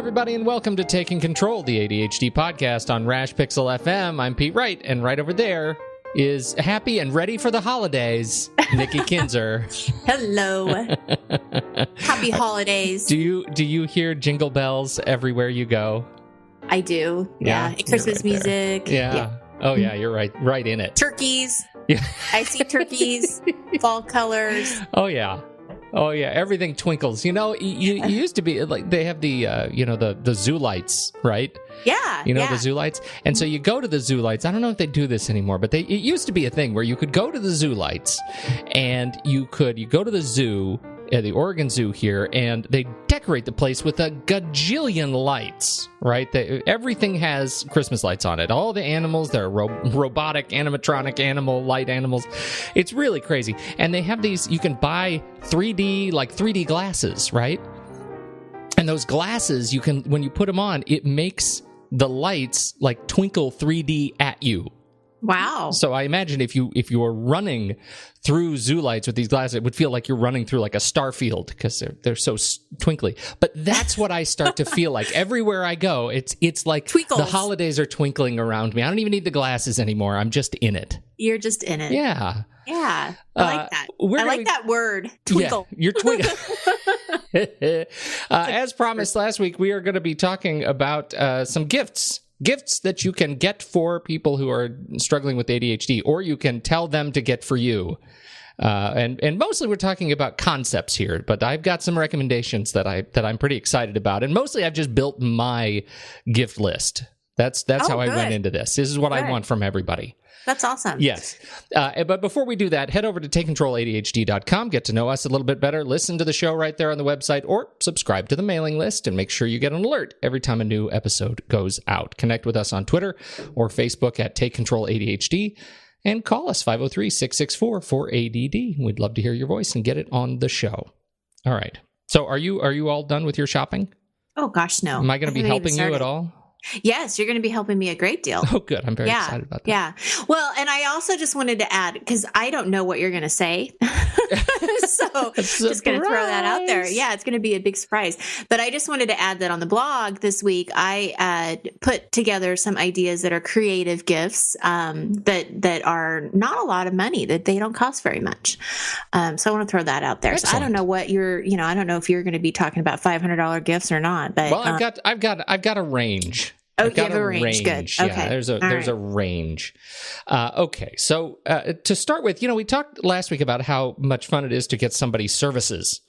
everybody, and welcome to Taking Control, the ADHD podcast on Rash Pixel FM. I'm Pete Wright, and right over there is happy and ready for the holidays, Nikki Kinzer. Hello. Happy holidays. Do you hear jingle bells everywhere you go? I do. Yeah. Christmas right music. Yeah. Oh, yeah, you're right in it. Turkeys. Yeah. I see turkeys, fall colors. Oh, yeah. Oh, yeah. Everything twinkles. You know, you used to be like they have the zoo lights, right? Yeah. The zoo lights. And so you go to the zoo lights. I don't know if they do this anymore, but it used to be a thing where you could go to the zoo lights and you go to the zoo, the Oregon Zoo here, and they decorate the place with a gajillion lights, right? Everything has Christmas lights on it. All the animals, they're robotic, animatronic light animals. It's really crazy. And they have these, you can buy 3D glasses, right? And those glasses, when you put them on, it makes the lights like twinkle 3D at you. Wow. So I imagine if you were running through zoo lights with these glasses, it would feel like you're running through like a star field because they're so twinkly. But that's what I start to feel like. Everywhere I go, it's like Twinkles. The holidays are twinkling around me. I don't even need the glasses anymore. I'm just in it. You're just in it. Yeah. Yeah. I like that. I like that word. Twinkle. Yeah, you're twinkling. As promised last week, we are going to be talking about some gifts that you can get for people who are struggling with ADHD, or you can tell them to get for you. And mostly we're talking about concepts here, but I've got some recommendations that I'm pretty excited about. And mostly I've just built my gift list. That's how I went into this. This is what I want from everybody. That's awesome. Yes. But before we do that, head over to takecontroladhd.com, get to know us a little bit better, listen to the show right there on the website, or subscribe to the mailing list and make sure you get an alert every time a new episode goes out. Connect with us on Twitter or Facebook at Take Control ADHD and call us 503-664-4ADD. We'd love to hear your voice and get it on the show. All right. So are you all done with your shopping? Oh, gosh, no. Am I going to be helping you at all? Yes, you're going to be helping me a great deal. Oh, good. I'm very excited about that. Yeah. Well, and I also just wanted to add, because I don't know what you're going to say. So just going to throw that out there. Yeah, it's going to be a big surprise. But I just wanted to add that on the blog this week, I put together some ideas that are creative gifts that are not a lot of money, that they don't cost very much. So I want to throw that out there. Excellent. So I don't know what I don't know if you're going to be talking about $500 gifts or not. But well, I've got a range. Oh, you have a range. Good. Yeah, okay. there's a range. Okay, so to start with, we talked last week about how much fun it is to get somebody's services,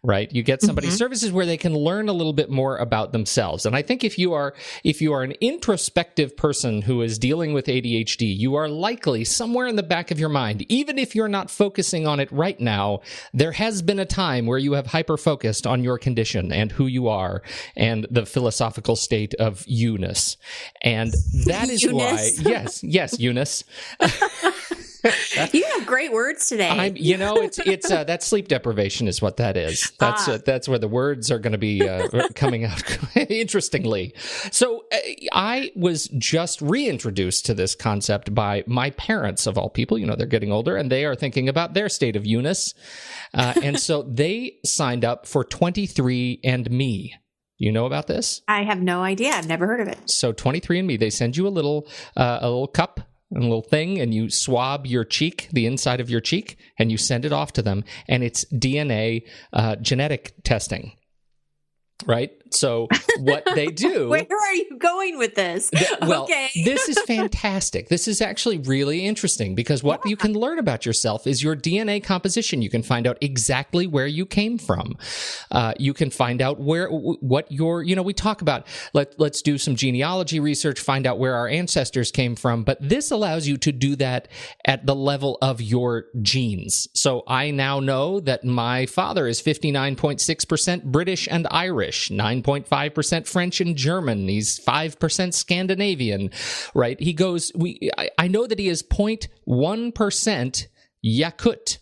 right? You get somebody's services where they can learn a little bit more about themselves. And I think if you are an introspective person who is dealing with ADHD, you are likely somewhere in the back of your mind, even if you're not focusing on it right now, there has been a time where you have hyper-focused on your condition and who you are and the philosophical state of you-ness. And that is why, yes, Eunice. You have great words today. It's that sleep deprivation is what that is. That's where the words are going to be coming out interestingly. So I was just reintroduced to this concept by my parents, of all people. They're getting older and they are thinking about their state of Eunice. And so they signed up for 23andMe. You know about this? I have no idea. I've never heard of it. So 23andMe, they send you a little cup, a little thing, and you swab your cheek, the inside of your cheek, and you send it off to them, and it's DNA genetic testing. Right? So what they do... Where are you going with this? Okay. This is fantastic. This is actually really interesting because what you can learn about yourself is your DNA composition. You can find out exactly where you came from. You can find out what your, we talk about, let's do some genealogy research, find out where our ancestors came from. But this allows you to do that at the level of your genes. So I now know that my father is 59.6% British and Irish, 9.5% French and German. He's 5% Scandinavian, right? He goes, I know that he is 0.1% Yakut.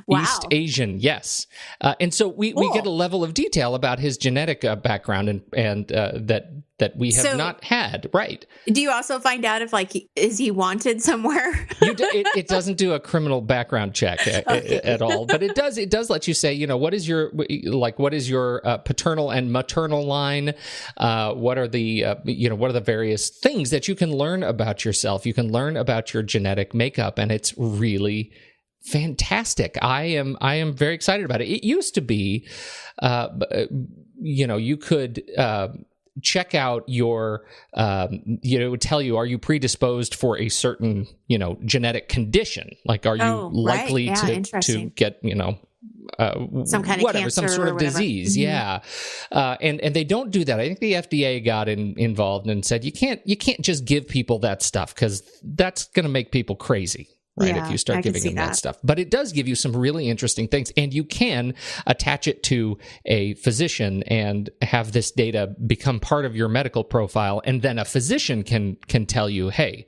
Wow. East Asian, yes. And so we get a level of detail about his genetic background and that we have not had. Right. Do you also find out if is he wanted somewhere? It doesn't do a criminal background check at all, but it does let you say, what is your paternal and maternal line? What are the various things that you can learn about yourself? You can learn about your genetic makeup, and it's really fantastic. I am very excited about it. It used to be, you could check out your, it would tell you, are you predisposed for a certain, genetic condition? Like, are you likely to get, some kind of cancer, some sort of disease. Mm-hmm. Yeah. And they don't do that. I think the FDA got involved and said, you can't just give people that stuff, because that's going to make people crazy. Right, if you start giving them that stuff. But it does give you some really interesting things, and you can attach it to a physician and have this data become part of your medical profile, and then a physician can tell you, hey,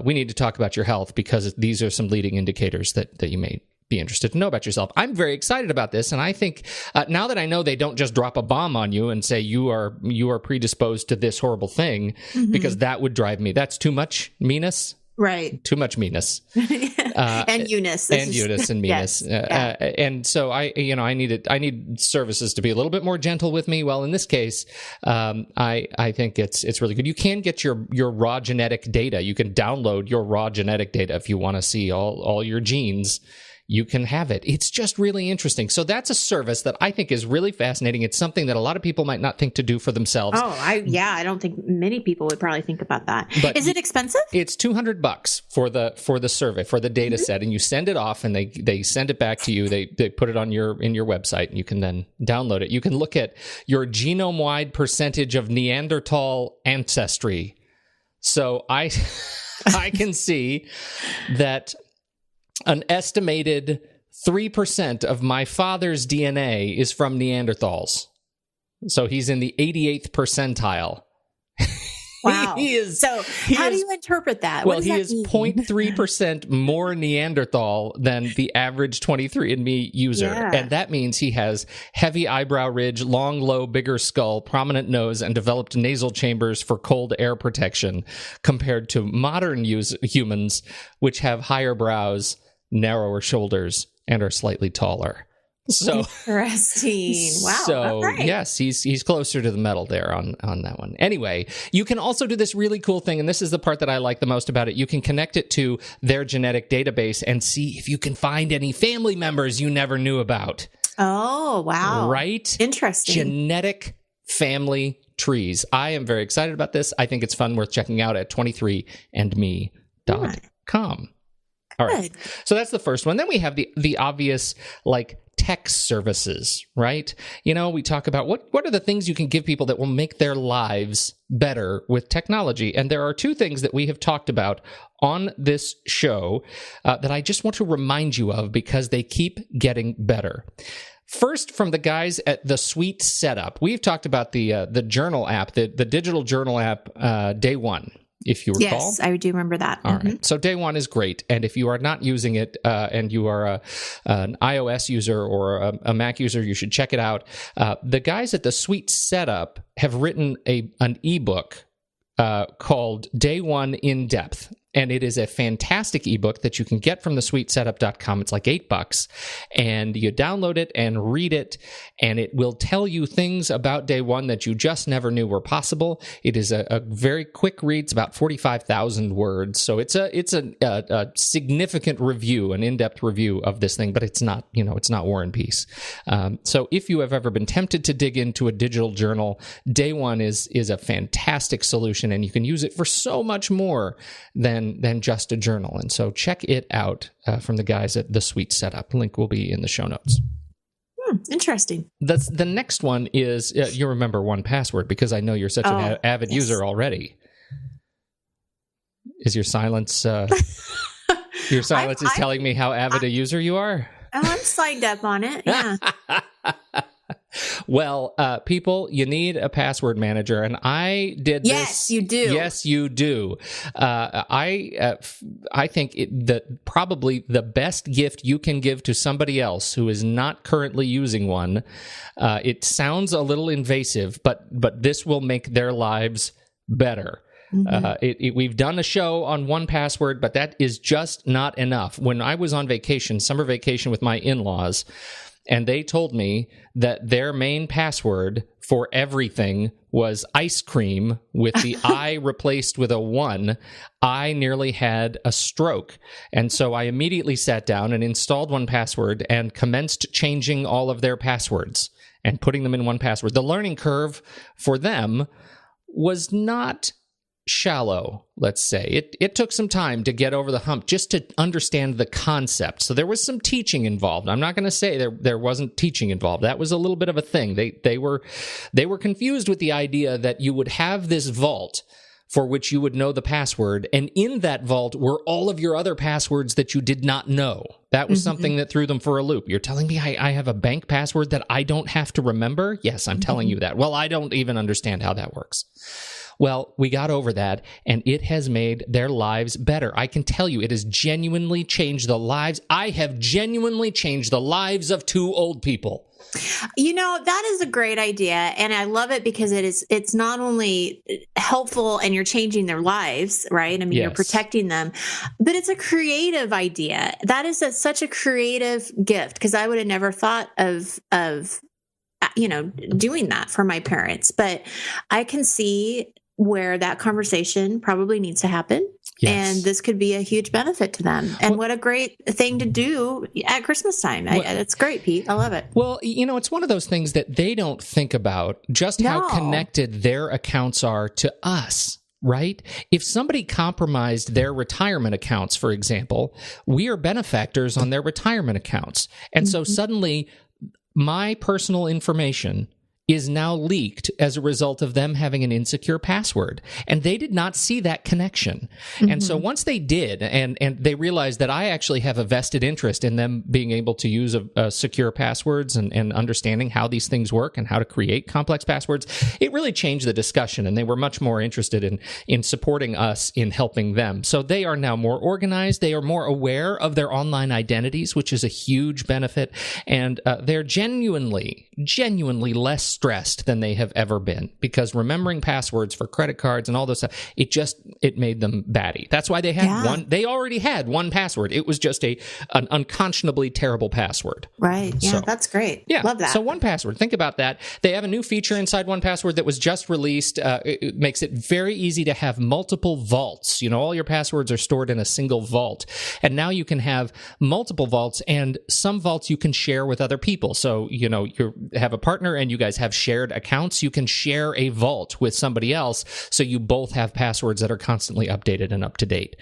we need to talk about your health because these are some leading indicators that you may be interested to know about yourself. I'm very excited about this, and I think now that I know they don't just drop a bomb on you and say you are predisposed to this horrible thing, mm-hmm. because that would drive me. That's too much meanness. Right. Too much meanness. And Eunice. And Eunice and meanness. Yes. And so I need services to be a little bit more gentle with me. Well, in this case, I think it's really good. You can get your raw genetic data. You can download your raw genetic data if you want to see all your genes. You can have it. It's just really interesting. So that's a service that I think is really fascinating. It's something that a lot of people might not think to do for themselves. Oh, I don't think many people would probably think about that. But is it expensive? It's $200 for the survey, for the data mm-hmm. set, and you send it off, and they send it back to you. They put it on in your website, and you can then download it. You can look at your genome-wide percentage of Neanderthal ancestry. So I can see that an estimated 3% of my father's DNA is from Neanderthals. So he's in the 88th percentile. Wow. How do you interpret that? Well, he is 0.3% more Neanderthal than the average 23andMe user. Yeah. And that means he has heavy eyebrow ridge, long, low, bigger skull, prominent nose, and developed nasal chambers for cold air protection, compared to modern humans, which have higher brows, narrower shoulders, and are slightly taller. So interesting. Wow. So yes, he's closer to the metal there on that one. Anyway, you can also do this really cool thing, and this is the part that I like the most about it. You can connect it to their genetic database and see if you can find any family members you never knew about. Oh, wow. Right? Interesting. Genetic family trees. I am very excited about this. I think it's fun, worth checking out at 23andme.com. All right. So that's the first one. Then we have the obvious, tech services, right? We talk about what are the things you can give people that will make their lives better with technology. And there are two things that we have talked about on this show that I just want to remind you of, because they keep getting better. First, from the guys at the Sweet Setup, we've talked about the journal app, the digital journal app, Day One, if you recall. Yes, I do remember that. All right. So Day One is great. And if you are not using it and you are an iOS user or a Mac user, you should check it out. The guys at the Sweet Setup have written an ebook called Day One In Depth. And it is a fantastic ebook that you can get from thesweetsetup.com. It's like $8, and you download it and read it, and it will tell you things about Day One that you just never knew were possible. It is a very quick read. It's about 45,000 words, so it's a significant review, an in-depth review of this thing. But it's not War and Peace. So if you have ever been tempted to dig into a digital journal, Day One is a fantastic solution, and you can use it for so much more than just a journal. And so check it out from the guys at The Sweet Setup. Link will be in the show notes. Interesting. The next one is, you remember 1Password, because I know you're such an avid user already. Is your silence... your silence is telling me how avid a user you are? I'm signed up on it, yeah. Well, people, you need a password manager, and I did this. Yes, you do. Yes, you do. I think that probably the best gift you can give to somebody else who is not currently using one, it sounds a little invasive, but this will make their lives better. We've done a show on 1Password, but that is just not enough. When I was on vacation, summer vacation with my in-laws, and they told me that their main password for everything was ice cream with the I replaced with a 1, I nearly had a stroke. And so I immediately sat down and installed 1Password and commenced changing all of their passwords and putting them in 1Password. The learning curve for them was not shallow, let's say. It took some time to get over the hump just to understand the concept. So there was some teaching involved. I'm not going to say there wasn't teaching involved. That was a little bit of a thing. They were confused with the idea that you would have this vault for which you would know the password, and in that vault were all of your other passwords that you did not know. That was something that threw them for a loop. You're telling me I have a bank password that I don't have to remember? Yes, I'm telling you that. Well, I don't even understand how that works. Well, we got over that, and it has made their lives better. I can tell you, it has genuinely changed the lives. I have genuinely changed the lives of 2 old people. You know, that is a great idea, and I love it because it's not only helpful and you're changing their lives, right? I mean, You're protecting them, but it's a creative idea. That is such a creative gift, because I would have never thought of doing that for my parents. But I can see where that conversation probably needs to happen. Yes. And this could be a huge benefit to them. And what a great thing to do at Christmas time. It's great, Pete. I love it. Well, it's one of those things that they don't think about, just how connected their accounts are to us. Right? If somebody compromised their retirement accounts, for example, we are benefactors on their retirement accounts. And so suddenly my personal information is now leaked as a result of them having an insecure password. And they did not see that connection. And so once they did, and they realized that I actually have a vested interest in them being able to use secure passwords and understanding how these things work and how to create complex passwords, it really changed the discussion. And they were much more interested in supporting us in helping them. So they are now more organized. They are more aware of their online identities, which is a huge benefit. And they're genuinely less stressed than they have ever been, because remembering passwords for credit cards and all this stuff, it made them batty. That's why they had they already had 1Password. It was just an unconscionably terrible password. Right. Yeah, so, that's great. Yeah. Love that. So 1Password, think about that. They have a new feature inside 1Password that was just released. It makes it very easy to have multiple vaults. All your passwords are stored in a single vault. And now you can have multiple vaults, and some vaults you can share with other people. So, you have a partner and you guys have shared accounts. You can share a vault with somebody else, so you both have passwords that are constantly updated and up to date.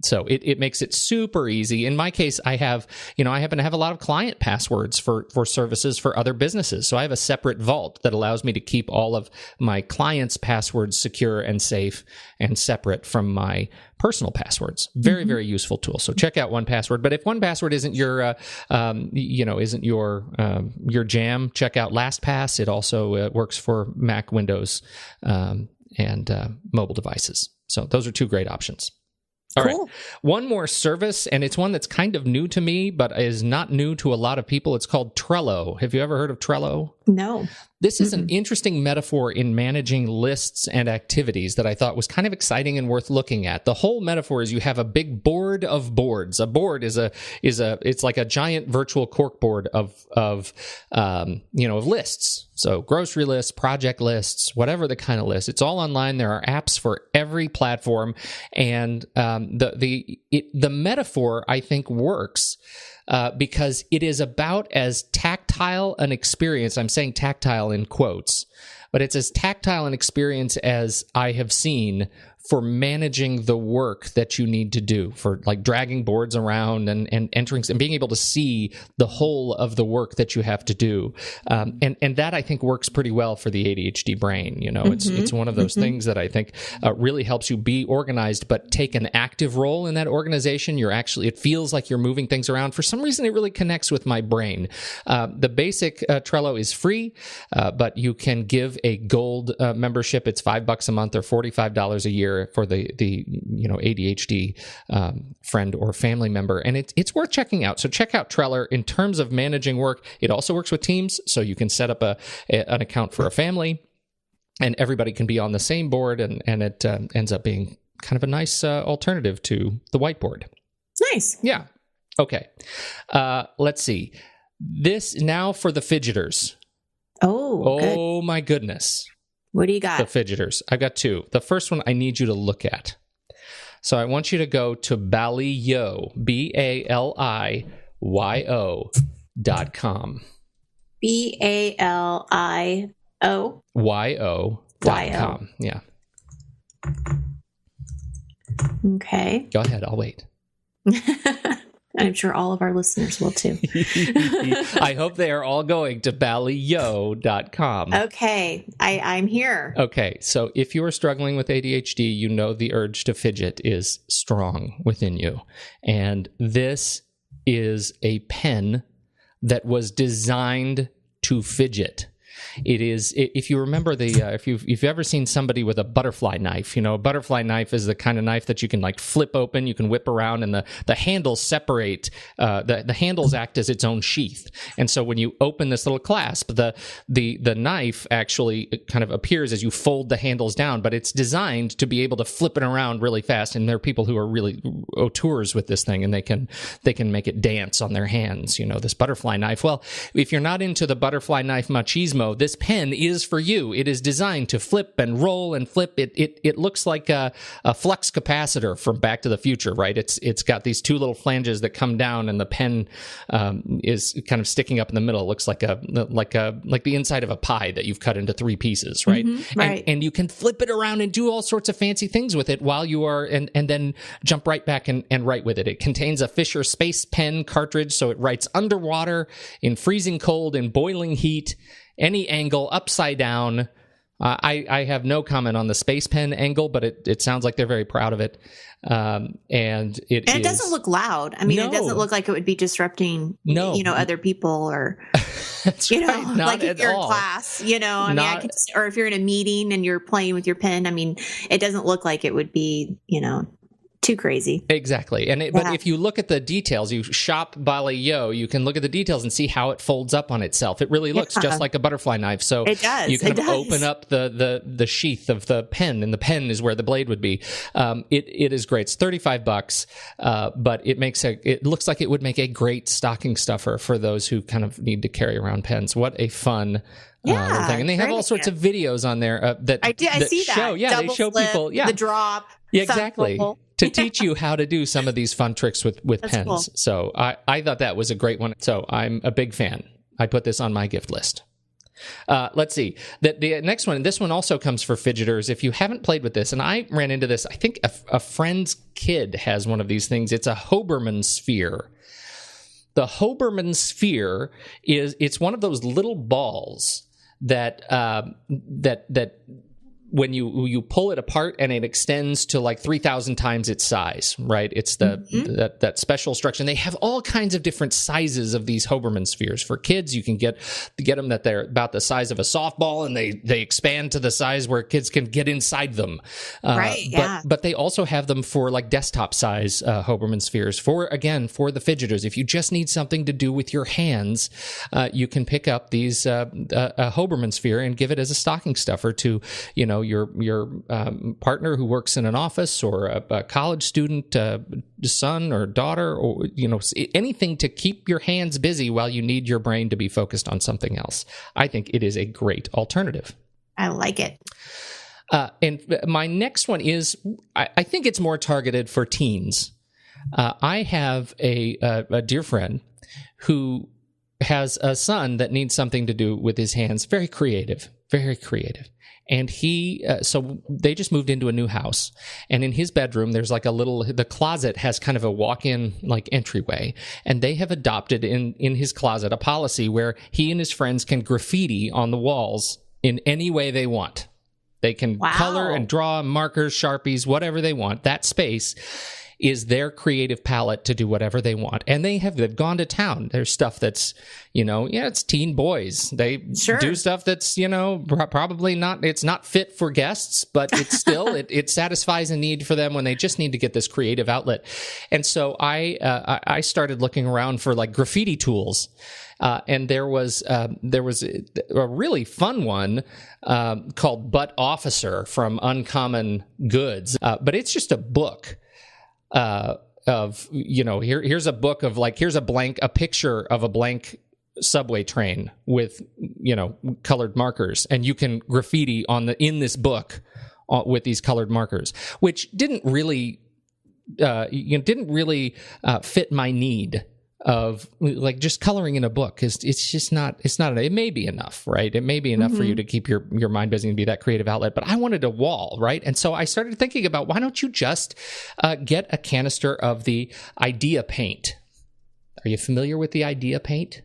So it makes it super easy. In my case, I happen to have a lot of client passwords for services for other businesses. So I have a separate vault that allows me to keep all of my clients' passwords secure and safe and separate from my personal passwords. Very, very useful tool. So check out 1Password. But if 1Password isn't your jam, check out LastPass. It also works for Mac, Windows, and mobile devices. So those are 2 great options. All right. One more service, and it's one that's kind of new to me, but is not new to a lot of people. It's called Trello. Have you ever heard of Trello? No. This is an interesting metaphor in managing lists and activities that I thought was kind of exciting and worth looking at. The whole metaphor is you have a big board of boards. A board is it's like a giant virtual corkboard of lists. So grocery lists, project lists, whatever the kind of list. It's all online. There are apps for every platform, and the metaphor, I think, works. Because it is about as tactile an experience. I'm saying tactile in quotes, but it's as tactile an experience as I have seen for managing the work that you need to do, for like dragging boards around and entering and being able to see the whole of the work that you have to do. And that I think works pretty well for the ADHD brain. It's one of those things that I think really helps you be organized, but take an active role in that organization. It feels like you're moving things around. For some reason, it really connects with my brain. The basic Trello is free, but you can give a gold membership. It's $5 a month or $45 a year for the ADHD friend or family member, and it's worth checking out. So check out Trello in terms of managing work. It also works with teams, so you can set up an account for a family, and everybody can be on the same board, and it ends up being kind of a nice alternative to the whiteboard. Nice. Yeah. Okay. Let's see. This now for the fidgeters. Oh, my goodness. What do you got? The fidgeters. I've got two. The first one I need you to look at. So I want you to go to Balio, BALIYO.com. BALIOYO.com. Yeah. Okay. Go ahead. I'll wait. I'm sure all of our listeners will too. I hope they are all going to balio.com. Okay, I'm here. Okay, so if you are struggling with ADHD, you know the urge to fidget is strong within you. And this is a pen that was designed to fidget. It is, if you remember if you've ever seen somebody with a butterfly knife, a butterfly knife is the kind of knife that you can like flip open, you can whip around, and the handles separate, the handles act as its own sheath. And so when you open this little clasp, the knife actually kind of appears as you fold the handles down, but it's designed to be able to flip it around really fast. And there are people who are really auteurs with this thing, and they can make it dance on their hands, this butterfly knife. Well, if you're not into the butterfly knife machismo, this pen is for you. It is designed to flip and roll and flip. It looks like a flux capacitor from Back to the Future, right? It's got these two little flanges that come down, and the pen is kind of sticking up in the middle. It looks like the inside of a pie that you've cut into three pieces, right? Mm-hmm, right. And you can flip it around and do all sorts of fancy things with it while you are, and then jump right back and write with it. It contains a Fisher Space Pen cartridge, so it writes underwater, in freezing cold, in boiling heat, any angle, upside down. I have no comment on the Space Pen angle, but it sounds like they're very proud of it. And it doesn't look loud. I mean, It doesn't look like it would be disrupting, other people or, That's right. Not like if you're all. in class, or if you're in a meeting and you're playing with your pen. I mean, it doesn't look like it would be, too crazy. Exactly. But if you look at the details, you shop Balio, you can look at the details and see how it folds up on itself. It really looks just like a butterfly knife. So it does. You can open up the sheath of the pen, and the pen is where the blade would be. It is great. It's $35, but it looks like it would make a great stocking stuffer for those who kind of need to carry around pens. What a fun thing. And they have all sorts of videos on there I see that. Show, Double they show flip, people, the drop. Yeah, exactly. To teach you how to do some of these fun tricks with pens. Cool. So I thought that was a great one. So I'm a big fan. I put this on my gift list. Let's see. The next one, this one also comes for fidgeters. If you haven't played with this, and I ran into this, I think a friend's kid has one of these things. It's a Hoberman sphere. The Hoberman sphere it's one of those little balls that when you pull it apart and it extends to like 3,000 times its size, right? It's that special structure. And they have all kinds of different sizes of these Hoberman spheres. For kids, you can get them that they're about the size of a softball, and they expand to the size where kids can get inside them. Right, yeah. But they also have them for like desktop size Hoberman spheres. For the fidgeters, if you just need something to do with your hands, you can pick up these a Hoberman sphere and give it as a stocking stuffer to, your partner who works in an office, or a college student, son or daughter, or anything to keep your hands busy while you need your brain to be focused on something else. I think it is a great alternative. I like it. And my next one is, I think it's more targeted for teens. I have a dear friend who has a son that needs something to do with his hands. Very creative, very creative. And so they just moved into a new house. And in his bedroom, there's like the closet has kind of a walk-in like entryway. And they have adopted in his closet a policy where he and his friends can graffiti on the walls in any way they want. They can color and draw markers, Sharpies, whatever they want. That space is their creative palette to do whatever they want. And they've gone to town. There's stuff that's, it's teen boys. They do stuff that's, probably not, it's not fit for guests, but it's still, it satisfies a need for them when they just need to get this creative outlet. And so I started looking around for like graffiti tools. And there was a really fun one called Butt Officer from Uncommon Goods. But it's just a book of, here's a book of like, here's a picture of a blank subway train with, colored markers, and you can graffiti in this book with these colored markers, which didn't really fit my need of like just coloring in a book, because it may be enough, right? It may be enough for you to keep your mind busy and be that creative outlet, but I wanted a wall, right? And so I started thinking about, why don't you just get a canister of the Idea paint? Are you familiar with the Idea paint?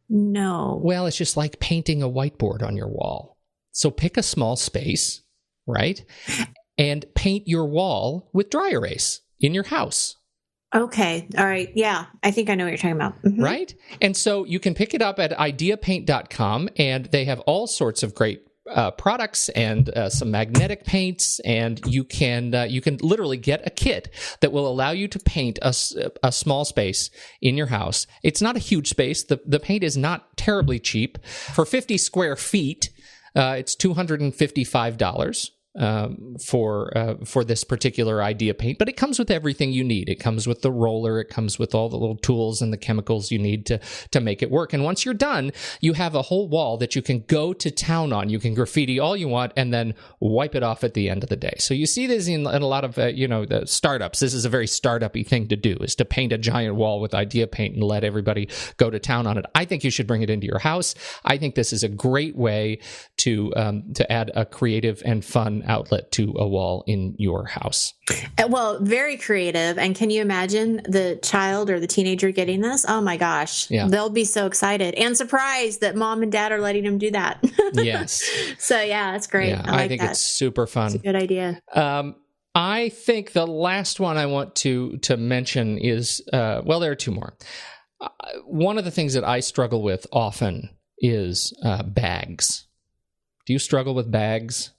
No. Well, it's just like painting a whiteboard on your wall. So pick a small space, right? And paint your wall with dry erase in your house. Okay. All right. Yeah. I think I know what you're talking about. Mm-hmm. Right? And so you can pick it up at ideapaint.com, and they have all sorts of great products and some magnetic paints, and you can literally get a kit that will allow you to paint a small space in your house. It's not a huge space. The paint is not terribly cheap. For 50 square feet, it's $255. For this particular Idea paint, but it comes with everything you need. It comes with the roller, it comes with all the little tools and the chemicals you need to make it work. And once you're done, you have a whole wall that you can go to town on. You can graffiti all you want and then wipe it off at the end of the day. So you see this in a lot of the startups. This is a very startup-y thing to do, is to paint a giant wall with Idea paint and let everybody go to town on it. I think you should bring it into your house. I think this is a great way to add a creative and fun outlet to a wall in your house. Well, very creative. And can you imagine the child or the teenager getting this? Oh my gosh. Yeah. They'll be so excited and surprised that mom and dad are letting them do that. Yes. So yeah, that's great. Yeah, I think it's super fun. It's a good idea. I think the last one I want to mention is, there are two more. One of the things that I struggle with often is bags. Do you struggle with bags?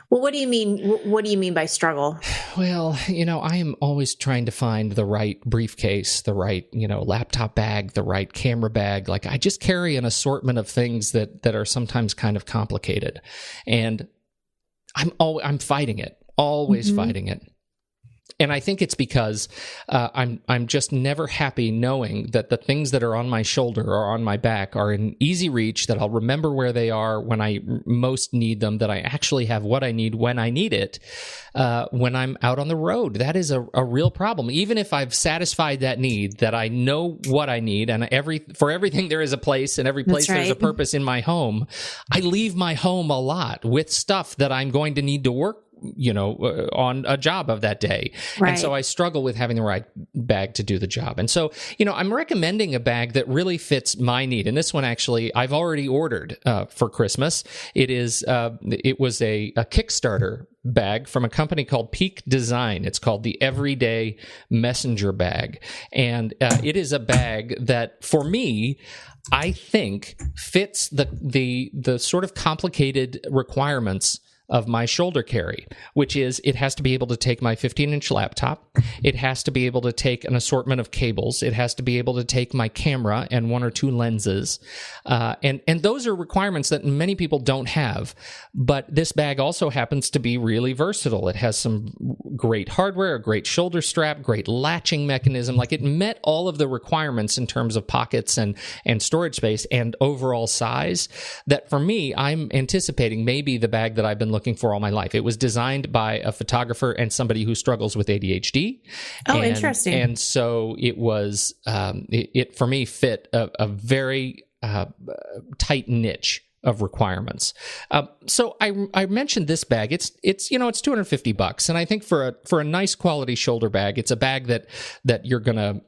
Well, what do you mean? What do you mean by struggle? Well, I am always trying to find the right briefcase, the right, laptop bag, the right camera bag. Like, I just carry an assortment of things that are sometimes kind of complicated, and I'm fighting it, always fighting it. And I think it's because I'm just never happy knowing that the things that are on my shoulder or on my back are in easy reach, that I'll remember where they are when I most need them, that I actually have what I need when I need it when I'm out on the road. That is a real problem. Even if I've satisfied that need, that I know what I need, and for everything there is a place, and every place there's a purpose in my home, I leave my home a lot with stuff that I'm going to need to work on a job of that day. Right. And so I struggle with having the right bag to do the job. And so, I'm recommending a bag that really fits my need. And this one, actually, I've already ordered for Christmas. It was a Kickstarter bag from a company called Peak Design. It's called the Everyday Messenger Bag. And it is a bag that, for me, I think fits the sort of complicated requirements of my shoulder carry, which is, it has to be able to take my 15-inch laptop. It has to be able to take an assortment of cables. It has to be able to take my camera and one or two lenses. And those are requirements that many people don't have. But this bag also happens to be really versatile. It has some great hardware, a great shoulder strap, great latching mechanism. Like, it met all of the requirements in terms of pockets and storage space and overall size, that for me, I'm anticipating maybe the bag that I've been looking for all my life. It was designed by a photographer and somebody who struggles with ADHD. Oh, interesting. And so it was, it for me fit a very tight niche of requirements. So I mentioned this bag. It's $250, and I think for a nice quality shoulder bag, it's a bag that you're gonna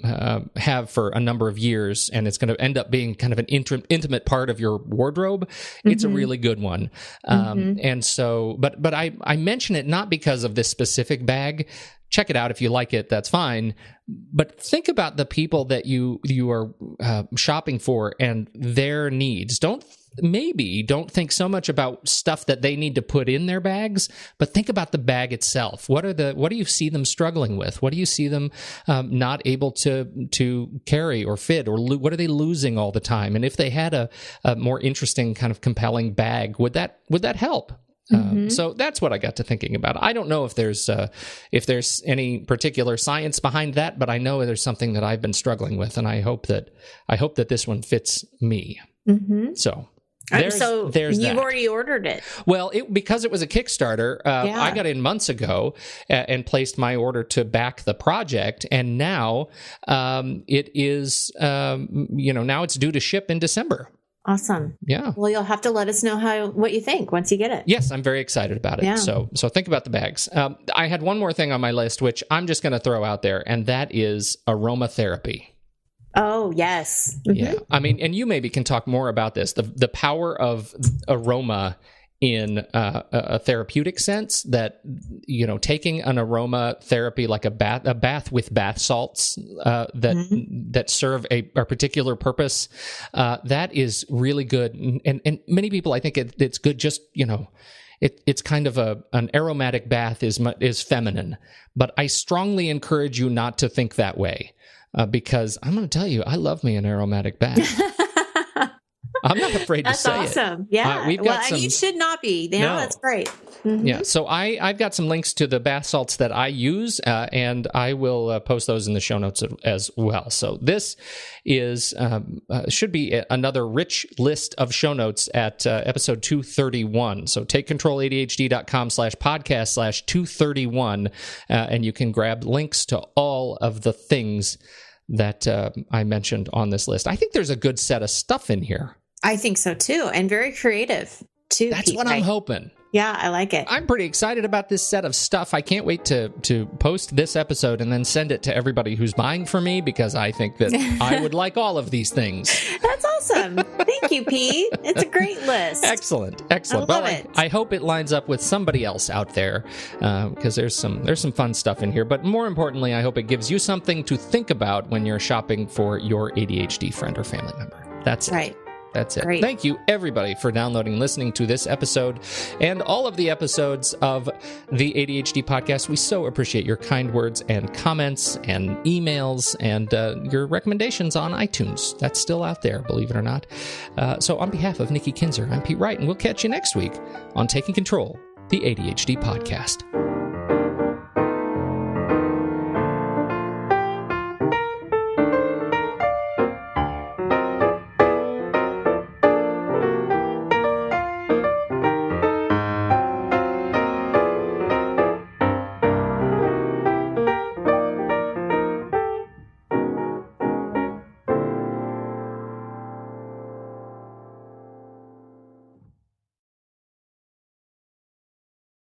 have for a number of years, and it's gonna end up being kind of an intimate part of your wardrobe. It's a really good one. And so, but I mention it not because of this specific bag. Check it out if you like it. That's fine. But think about the people that you are shopping for and their needs. Don't think so much about stuff that they need to put in their bags, but think about the bag itself. What do you see them struggling with? What do you see them not able to carry or fit, or what are they losing all the time? And if they had a more interesting, kind of compelling bag, would that help? So that's what I got to thinking about. I don't know if there's any particular science behind that, but I know there's something that I've been struggling with, and I hope that this one fits me. So there's you've that. Already ordered it. Well, because it was a Kickstarter, I got in months ago and placed my order to back the project, and now it is now it's due to ship in December. Awesome. Yeah. Well, you'll have to let us know what you think once you get it. Yes, I'm very excited about it. Yeah. So think about the bags. I had one more thing on my list, which I'm just going to throw out there, and that is aromatherapy. Oh, yes. Yeah. I mean, and you maybe can talk more about this, the power of aroma in a therapeutic sense, that, taking an aromatherapy like a bath with bath salts that serve a particular purpose, that is really good. And many people, I think it's good just, it's kind of an aromatic bath is feminine, but I strongly encourage you not to think that way, because I'm going to tell you, I love me an aromatic bath. I'm not afraid to say it. That's awesome. Yeah. And you should not be. No, that's great. Yeah. So I've got some links to the bath salts that I use, and I will post those in the show notes as well. So this is should be another rich list of show notes at episode 231. So takecontroladhd.com/podcast/231, and you can grab links to all of the things that I mentioned on this list. I think there's a good set of stuff in here. I think so too, and very creative too. That's what I'm hoping. Yeah, I like it. I'm pretty excited about this set of stuff. I can't wait to post this episode and then send it to everybody who's buying for me, because I think that I would like all of these things. That's awesome. Thank you, Pete. It's a great list. Excellent. I love it. I hope it lines up with somebody else out there, because there's some fun stuff in here. But more importantly, I hope it gives you something to think about when you're shopping for your ADHD friend or family member. That's it. Right. That's it. Great. Thank you, everybody, for downloading and listening to this episode and all of the episodes of the ADHD podcast. We so appreciate your kind words and comments and emails and your recommendations on iTunes. That's still out there, believe it or not. So on behalf of Nikki Kinzer, I'm Pete Wright, and we'll catch you next week on Taking Control, the ADHD podcast.